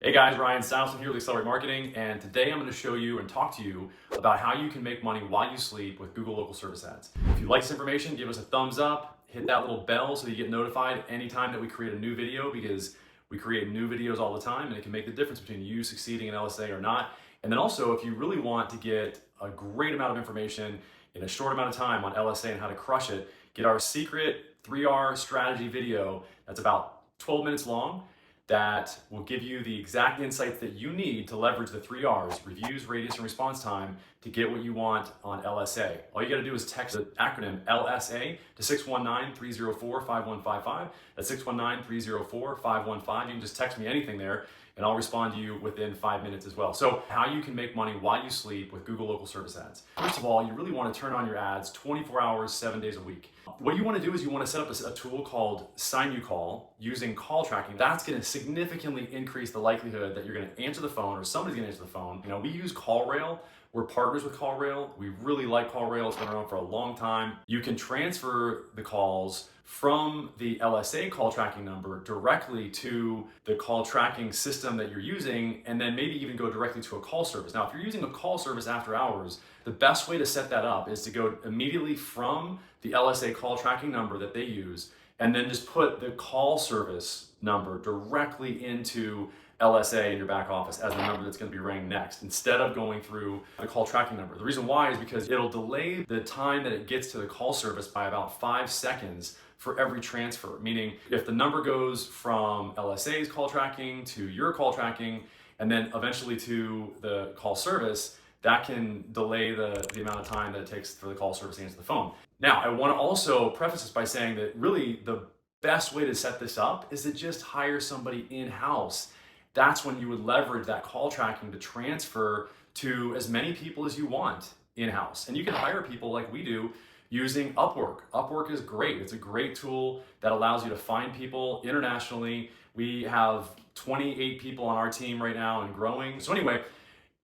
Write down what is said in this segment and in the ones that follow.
Hey guys, Ryan Stileson here with Accelerate Marketing, and today I'm going to show you and talk to you about how you can make money while you sleep with Google Local Service Ads. If you like this information, give us a thumbs up, hit that little bell so you get notified anytime that we create a new video, because we create new videos all the time and it can make the difference between you succeeding in LSA or not. And then also, if you really want to get a great amount of information in a short amount of time on LSA and how to crush it, get our secret 3R strategy video that's about 12 minutes long that will give you the exact insights that you need to leverage the 3Rs, reviews, radius, and response time, to get what you want on LSA. All you gotta do is text the acronym LSA to 619-304-5155. That's 619-304-5155. You can just text me anything there and I'll respond to you within 5 minutes as well. So how you can make money while you sleep with Google Local Service Ads. First of all, you really want to turn on your ads 24 hours, 7 days a week. What you want to do is you want to set up a tool called Sign You Call using call tracking. That's going to significantly increase the likelihood that you're going to answer the phone or somebody's going to answer the phone. We use CallRail. We're partners with CallRail. We really like CallRail. It's been around for a long time. You can transfer the calls from the LSA call tracking number directly to the call tracking system that you're using, and then maybe even go directly to a call service. Now, if you're using a call service after hours, the best way to set that up is to go immediately from the LSA call tracking number that they use, and then just put the call service number directly into LSA in your back office as the number that's going to be ringing next, instead of going through the call tracking number. The reason why is because it'll delay the time that it gets to the call service by about 5 seconds for every transfer. Meaning, if the number goes from LSA's call tracking to your call tracking, and then eventually to the call service, that can delay the amount of time that it takes for the call service to answer the phone. Now, I want to also preface this by saying that really the best way to set this up is to just hire somebody in-house. That's when you would leverage that call tracking to transfer to as many people as you want in-house. And you can hire people like we do using Upwork. Upwork is great. It's a great tool that allows you to find people internationally. We have 28 people on our team right now and growing. So anyway,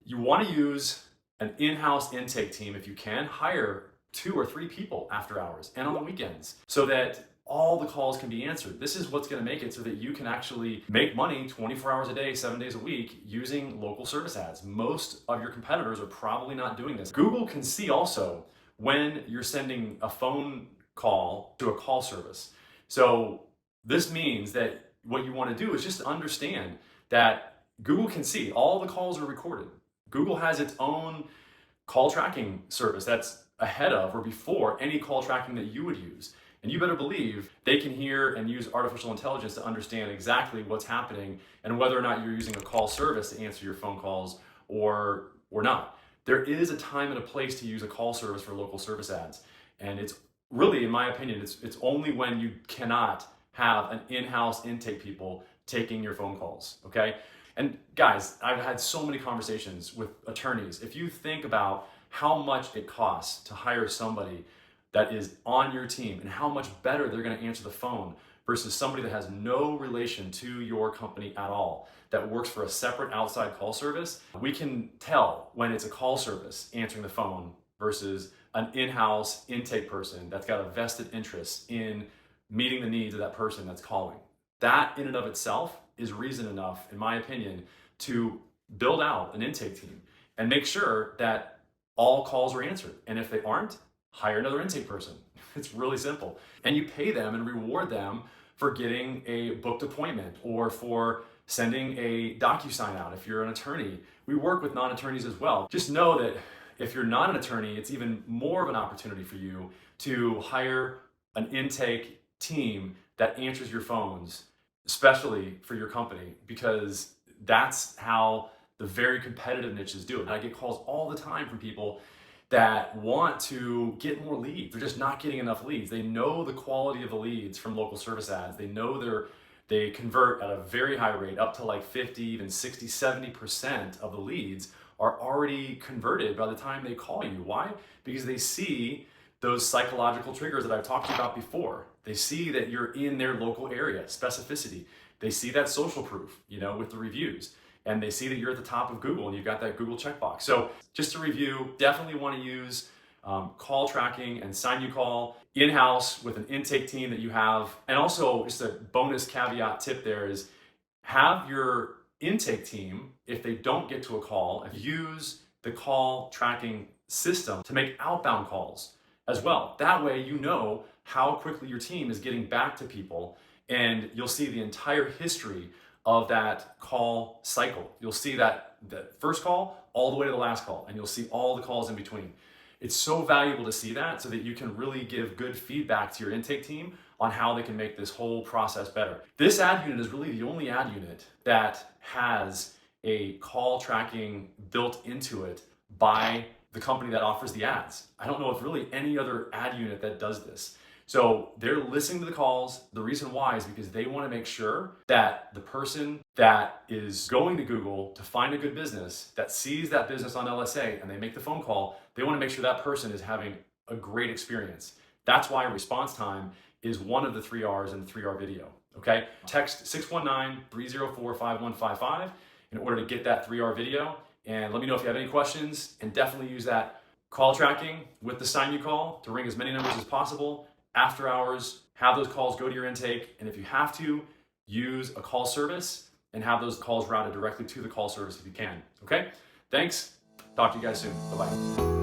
you want to use an in-house intake team if you can. Hire 2 or 3 people after hours and on the weekends so that all the calls can be answered. This is what's going to make it so that you can actually make money 24 hours a day, 7 days a week using local service ads. Most of your competitors are probably not doing this. Google can see also when you're sending a phone call to a call service. So this means that what you want to do is just understand that Google can see all the calls are recorded. Google has its own call tracking service that's ahead of or before any call tracking that you would use. And you better believe they can hear and use artificial intelligence to understand exactly what's happening and whether or not you're using a call service to answer your phone calls or not. There is a time and a place to use a call service for local service ads. And it's really, in my opinion, it's only when you cannot have an in-house intake people taking your phone calls, okay? And guys, I've had so many conversations with attorneys. If you think about how much it costs to hire somebody that is on your team and how much better they're going to answer the phone versus somebody that has no relation to your company at all, that works for a separate outside call service, we can tell when it's a call service answering the phone versus an in-house intake person that's got a vested interest in meeting the needs of that person that's calling. That in and of itself is reason enough, in my opinion, to build out an intake team and make sure that all calls are answered. And if they aren't, hire another intake person. It's really simple. And you pay them and reward them for getting a booked appointment or for sending a DocuSign out if you're an attorney. We work with non-attorneys as well. Just know that if you're not an attorney, it's even more of an opportunity for you to hire an intake team that answers your phones, especially for your company, because that's how the very competitive niches do it. I get calls all the time from people that want to get more leads. They're just not getting enough leads. They know the quality of the leads from local service ads. They know they convert at a very high rate, up to like 50, even 60, 70% of the leads are already converted by the time they call you. Why? Because they see those psychological triggers that I've talked about before. They see that you're in their local area, specificity. They see that social proof, with the reviews. And they see that you're at the top of Google and you've got that Google checkbox. So just to review, definitely want to use call tracking and Sign You Call in-house with an intake team that you have. And also just a bonus caveat tip there is have your intake team, if they don't get to a call, use the call tracking system to make outbound calls as well. That way you know how quickly your team is getting back to people, and you'll see the entire history of that call cycle. You'll see that the first call all the way to the last call, and you'll see all the calls in between. It's so valuable to see that so that you can really give good feedback to your intake team on how they can make this whole process better. This ad unit is really the only ad unit that has a call tracking built into it by the company that offers the ads. I don't know if really any other ad unit that does this. So they're listening to the calls. The reason why is because they want to make sure that the person that is going to Google to find a good business, that sees that business on LSA and they make the phone call, they want to make sure that person is having a great experience. That's why response time is one of the 3 R's in the 3 R video, okay? Text 619-304-5155 in order to get that 3 R video. And let me know if you have any questions, and definitely use that call tracking with the Sign You call to ring as many numbers as possible. After hours, have those calls go to your intake. And if you have to, use a call service and have those calls routed directly to the call service if you can, okay? Thanks. Talk to you guys soon. Bye-bye.